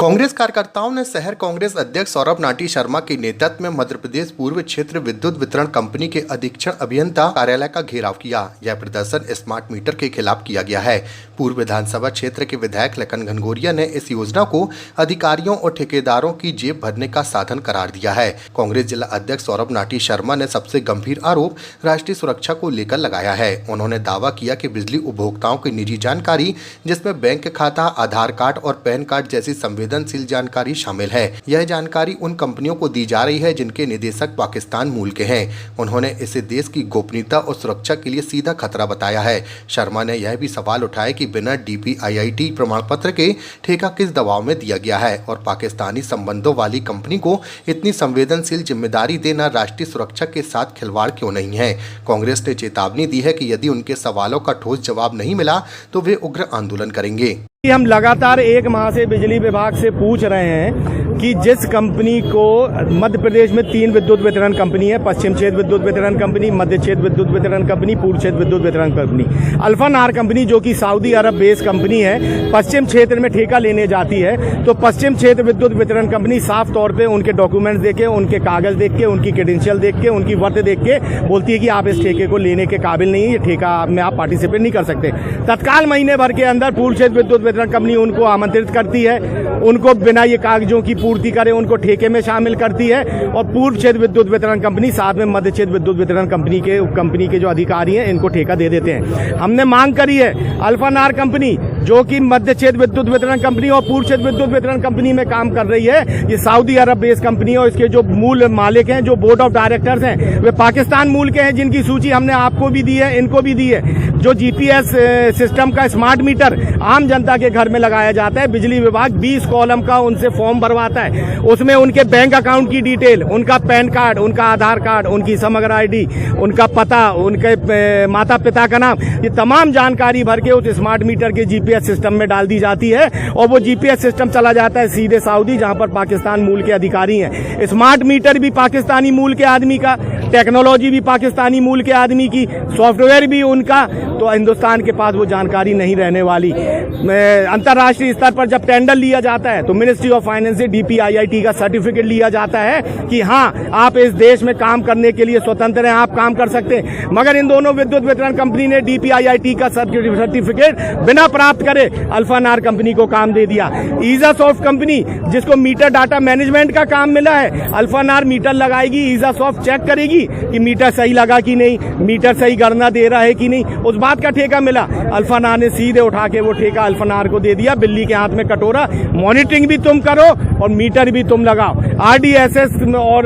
कांग्रेस कार्यकर्ताओं ने शहर कांग्रेस अध्यक्ष सौरभ नाटी शर्मा के नेतृत्व में मध्य प्रदेश पूर्व क्षेत्र विद्युत वितरण कंपनी के अधीक्षण अभियंता कार्यालय का घेराव किया। यह प्रदर्शन स्मार्ट मीटर के खिलाफ किया गया है। पूर्व विधानसभा क्षेत्र के विधायक लखन घनघोरिया ने इस योजना को अधिकारियों और ठेकेदारों की जेब भरने का साधन करार दिया है। कांग्रेस जिला अध्यक्ष सौरभ नाटी शर्मा ने सबसे गंभीर आरोप राष्ट्रीय सुरक्षा को लेकर लगाया है। उन्होंने दावा किया कि बिजली उपभोक्ताओं की निजी जानकारी, जिसमें बैंक खाता, आधार कार्ड और पैन कार्ड जैसी संवेदनशील जानकारी शामिल है, यह जानकारी उन कंपनियों को दी जा रही है जिनके निदेशक पाकिस्तान मूल के हैं। उन्होंने इसे देश की गोपनीयता और सुरक्षा के लिए सीधा खतरा बताया है। शर्मा ने यह भी सवाल उठाया कि बिना DPIIT प्रमाण पत्र के ठेका किस दबाव में दिया गया है और पाकिस्तानी संबंधों वाली कंपनी को इतनी संवेदनशील जिम्मेदारी देना राष्ट्रीय सुरक्षा के साथ खिलवाड़ क्यों नहीं है। कांग्रेस ने चेतावनी दी है कि यदि उनके सवालों का ठोस जवाब नहीं मिला तो वे उग्र आंदोलन करेंगे। हम लगातार एक माह से बिजली विभाग से पूछ रहे हैं कि जिस कंपनी को मध्य प्रदेश में 3 विद्युत वितरण कंपनी है, पश्चिम क्षेत्र विद्युत वितरण कंपनी, मध्य क्षेत्र विद्युत वितरण कंपनी, पूर्व क्षेत्र विद्युत वितरण कंपनी, अल्फानार कंपनी जो कि सऊदी अरब बेस कंपनी है, पश्चिम क्षेत्र में ठेका लेने जाती है। तो पश्चिम क्षेत्र विद्युत वितरण कंपनी साफ तौर पर उनके डॉक्यूमेंट्स देख के, उनके कागज देख के, उनकी क्रेडेंशियल देख के, उनकी वर्थ देख के बोलती है कि आप इस ठेके को लेने के काबिल नहीं है, ये ठेका में आप पार्टिसिपेट नहीं कर सकते। तत्काल महीने भर के अंदर पूर्व क्षेत्र विद्युत कंपनी उनको आमंत्रित करती है, उनको बिना ये कागजों की पूर्ति करे उनको ठेके में शामिल करती है और पूर्व क्षेत्र विद्युत वितरण कंपनी साथ में मध्य क्षेत्र विद्युत वितरण कंपनी के जो अधिकारी हैं इनको ठेका दे देते हैं। हमने मांग करी है अल्फानार कंपनी जो कि मध्य क्षेत्र विद्युत वितरण कंपनी और पूर्व क्षेत्र विद्युत वितरण कंपनी में काम कर रही है, ये सऊदी अरब बेस कंपनी और इसके जो मूल मालिक हैं, जो बोर्ड ऑफ डायरेक्टर्स हैं, वे पाकिस्तान मूल के हैं, जिनकी सूची हमने आपको भी दी है, इनको भी दी है। जो GPS सिस्टम का स्मार्ट मीटर आम जनता के घर में लगाया जाता है, बिजली विभाग 20 कॉलम का उनसे फॉर्म भरवाता है। उसमें उनके बैंक अकाउंट की डिटेल, उनका पैन कार्ड, उनका आधार कार्ड, उनकी समग्र ID, उनका पता, उनके माता पिता का नाम, ये तमाम जानकारी भर के उस स्मार्ट मीटर के GPS सिस्टम में डाल दी जाती है और वो GPS सिस्टम चला जाता है सीधे सऊदी, जहां पर पाकिस्तान मूल के अधिकारी हैं। स्मार्ट मीटर भी पाकिस्तानी मूल के आदमी का, टेक्नोलॉजी भी पाकिस्तानी मूल के आदमी की, सॉफ्टवेयर भी उनका, तो हिंदुस्तान के पास वो जानकारी नहीं रहने वाली। अंतर्राष्ट्रीय स्तर पर जब टेंडर लिया जाता है तो मिनिस्ट्री ऑफ फाइनेंस से DPIIT का सर्टिफिकेट लिया जाता है कि हाँ, आप इस देश में काम करने के लिए स्वतंत्र हैं, आप काम कर सकते हैं। मगर इन दोनों विद्युत वितरण कंपनी ने DPIIT का सर्टिफिकेट बिना प्राप्त करे अल्फानार कंपनी को काम दे दिया। ईजासॉफ्ट कंपनी जिसको मीटर डाटा मैनेजमेंट का काम मिला है, अल्फानार मीटर लगाएगी, ईजासॉफ्ट चेक करेगी कि मीटर सही लगा कि नहीं, मीटर सही गणना दे रहा है कि नहीं, उस बात का ठेका मिला। अल्फानार ने सीधे उठा के वो ठेका अल्फानार को दे दिया। बिल्ली के हाथ में कटोरा, मॉनिटरिंग भी तुम करो और मीटर भी तुम लगाओ। RDSS और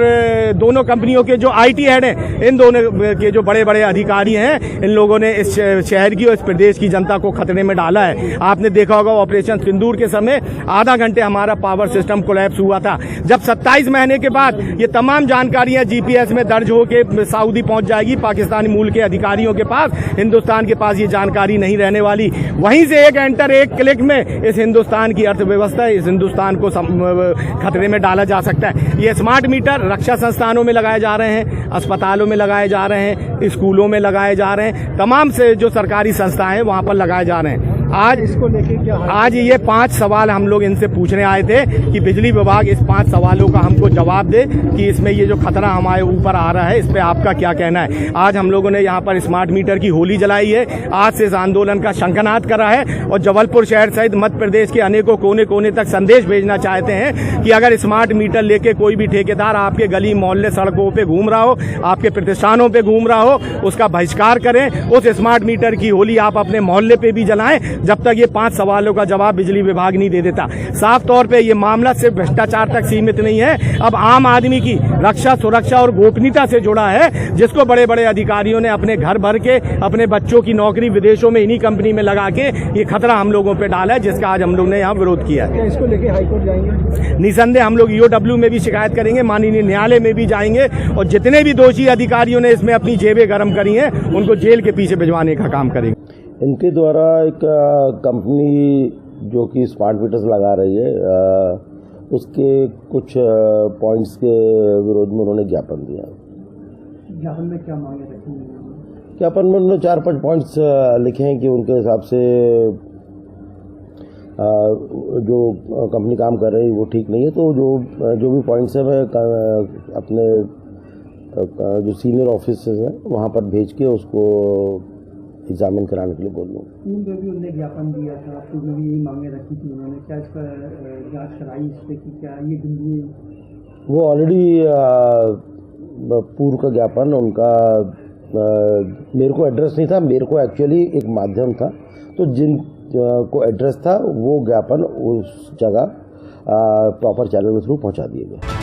दोनों कंपनियों के जो IT हेड हैं, इन दोनों के जो बड़े बड़े अधिकारी हैं, इन लोगों ने इस शहर की और इस प्रदेश की जनता को खतरे में डाला है। आपने देखा होगा ऑपरेशन सिंदूर के समय आधा घंटे हमारा पावर सिस्टम कोलैप्स हुआ था। जब 27 महीने के बाद ये तमाम जानकारियां GPS में दर्ज होकर सऊदी पहुंच जाएगी, पाकिस्तानी मूल के अधिकारियों के पास, हिंदुस्तान के पास ये जानकारी नहीं रहने वाली। वहीं से एक एंटर, एक क्लिक में इस हिंदुस्तान की अर्थव्यवस्था, इस हिंदुस्तान को खतरे में डाला जा सकता है। ये स्मार्ट मीटर रक्षा संस्थानों में लगाए जा रहे हैं, अस्पतालों में लगाए जा रहे हैं, स्कूलों में लगाए जा रहे हैं, तमाम से जो सरकारी संस्थाएं हैं वहां पर लगाए जा रहे हैं। आज इसको लेके क्या, आज ये 5 सवाल हम लोग इनसे पूछने आए थे कि बिजली विभाग इस 5 सवालों का हमको जवाब दे कि इसमें ये जो खतरा हमारे ऊपर आ रहा है, इस पे आपका क्या कहना है। आज हम लोगों ने यहाँ पर स्मार्ट मीटर की होली जलाई है। आज से इस आंदोलन का शंखनाद करा है और जबलपुर शहर सहित मध्य प्रदेश के अनेकों कोने कोने तक संदेश भेजना चाहते हैं कि अगर स्मार्ट मीटर लेके कोई भी ठेकेदार आपके गली मोहल्ले सड़कों पे घूम रहा हो, आपके प्रतिष्ठानों पे घूम रहा हो, उसका बहिष्कार करें। उस स्मार्ट मीटर की होली आप अपने मोहल्ले पे भी जलाएं जब तक ये 5 सवालों का जवाब बिजली विभाग नहीं दे देता। साफ तौर पे ये मामला सिर्फ भ्रष्टाचार तक सीमित नहीं है, अब आम आदमी की रक्षा, सुरक्षा और गोपनीयता से जुड़ा है, जिसको बड़े बड़े अधिकारियों ने अपने घर भर के, अपने बच्चों की नौकरी विदेशों में इन्हीं कंपनी में लगा के ये खतरा हम लोगों पे डाला है, जिसका आज हम लोग ने यहाँ विरोध किया है। इसको लेके हाईकोर्ट जाएंगे? निसंदेह हम लोग EOW में भी शिकायत करेंगे, माननीय न्यायालय में भी जाएंगे और जितने भी दोषी अधिकारियों ने इसमें अपनी जेबें गर्म करी हैं उनको जेल के पीछे भिजवाने का काम करेंगे। इनके द्वारा एक कंपनी जो कि स्मार्ट मीटर्स लगा रही है, उसके कुछ पॉइंट्स के विरोध में उन्होंने ज्ञापन दिया। ज्ञापन में क्या मांगे रखी? ज्ञापन में उन्होंने 4-5 पॉइंट्स लिखे हैं कि उनके हिसाब से जो कंपनी काम कर रही है वो ठीक नहीं है। तो जो भी पॉइंट्स है मैं अपने जो सीनियर ऑफिसर्स हैं वहाँ पर भेज के उसको एग्जामिन कराने के लिए बोल दूँ। पूर्व में भी उन्होंने ज्ञापन दिया था, पूर्व में भी यही मांगे रखी थी उन्होंने, क्या इसका जांच कराई इस पर कि क्या ये बिंदु? वो ऑलरेडी पूर्व का ज्ञापन उनका मेरे को एड्रेस नहीं था, मेरे को एक्चुअली एक माध्यम था, तो जिन को एड्रेस था वो ज्ञापन उस जगह प्रॉपर चैनल के थ्रू पहुंचा दिए गए।